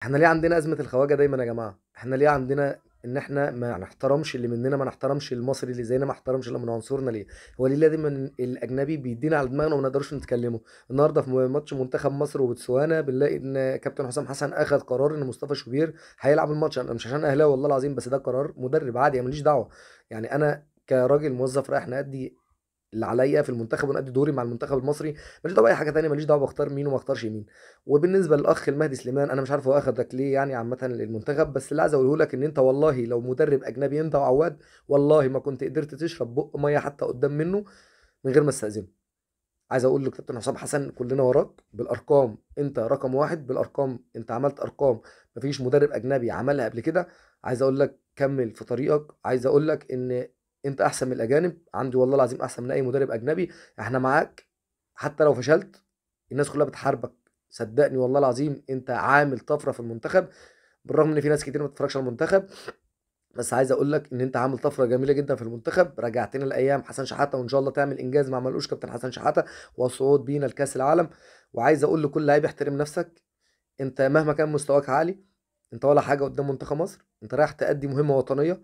احنا ليه عندنا أزمة الخواجة دايما يا جماعة؟ احنا ليه عندنا ان احنا ما نحترمش اللي مننا، ما نحترمش المصري اللي زينا، ما نحترمش اللي من عنصرنا ليه؟ هو ليه لازم الاجنبي بيدينا على دماغنا وما نقدرش نتكلمه؟ النهارده في ماتش منتخب مصر وبوتسوانا بنلاقي ان كابتن حسام حسن اخذ قرار ان مصطفى شوبير هيلعب الماتش. انا مش عشان اهلاوي والله العظيم، بس ده قرار مدرب عادي، انا ماليش دعوة. يعني انا كراجل موظف رايح نأدي اللي عليا في المنتخب ونأدي دوري مع المنتخب المصري، ماليش دعوه باي حاجه تانية، ماليش دعوه بختار مين وما اختارش مين. وبالنسبه للاخ المهدي سليمان، انا مش عارف هو اخدك ليه يعني عامه للمنتخب، بس اللي عايز اقوله لك ان انت والله لو مدرب اجنبي انت وعواد، والله ما كنت قدرت تشرب بق ميه حتى قدام منه من غير ما استاذنه. عايز اقول لكابتن حسام حسن كلنا وراك بالارقام، انت رقم واحد بالارقام، انت عملت ارقام مفيش مدرب اجنبي عملها قبل كده. عايز اقول لك كمل في طريقك، عايز اقول لك ان انت احسن من الاجانب عندي، والله العظيم احسن من اي مدرب اجنبي. احنا معاك حتى لو فشلت، الناس كلها بتحاربك. صدقني والله العظيم انت عامل طفره في المنتخب، بالرغم ان في ناس كتير ما بتتفرجش على المنتخب. بس عايز اقول لك ان انت عامل طفره جميله جدا في المنتخب، رجعتنا لايام حسن شحاته، وان شاء الله تعمل انجاز ما عملوش كابتن حسن شحاته، والصعود بينا لكاس العالم. وعايز اقول لكل لعيب احترم نفسك، انت مهما كان مستواك عالي انت ولا حاجه قدام منتخب مصر، انت رايح تأدي مهمه وطنيه.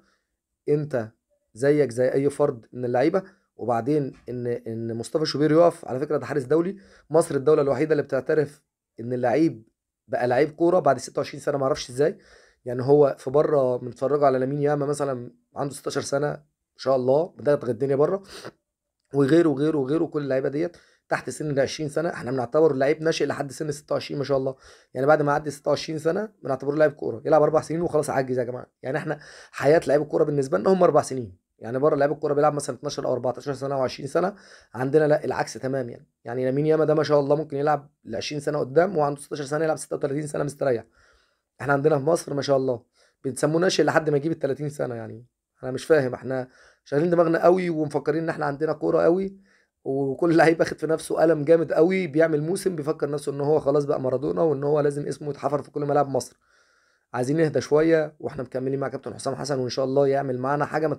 انت زيك زي اي فرد من اللعيبه. وبعدين ان مصطفى شوبير يقف، على فكره ده حارس دولي، مصر الدوله الوحيده اللي بتعترف ان اللعيب بقى لعيب كوره بعد 26 سنه، ما اعرفش ازاي. يعني هو في بره بنتفرجوا على لامين ياما مثلا عنده 16 سنه ما شاء الله بدات الدنيا بره، وغيره وغيره وغيره، كل اللعيبه ديت تحت سن ال 20 سنه احنا بنعتبر اللعيب ناشئ لحد سن 26 ما شاء الله. يعني بعد ما يعدي 26 سنه بنعتبره لاعب كوره، يلعب 4 سنين وخلاص عجز يا جماعه. يعني احنا حياه لعيب الكوره بالنسبه لنا هم 4 سنين. يعني بره لعيب الكوره بيلعب مثلا 12 او 14 سنه او 20 سنه، عندنا لا العكس تمام. يعني لامين ياما ده ما شاء الله ممكن يلعب ل 20 سنه قدام، وعنده 16 سنه يلعب 36 سنه مستريح. احنا عندنا في مصر ما شاء الله بنسموه ناشئ لحد ما يجيب ال 30 سنه. يعني انا مش فاهم، احنا شغالين دماغنا قوي ومفكرين ان احنا عندنا كوره قوي، وكل لعيب واخد في نفسه قلم جامد قوي، بيعمل موسم بيفكر نفسه ان هو خلاص بقى مارادونا، وان هو لازم اسمه يتحفر في كل ملاعب مصر. عايزين نهدى شويه، واحنا مكملين مع كابتن حسام حسن، وان شاء الله يعمل معانا حاجه ما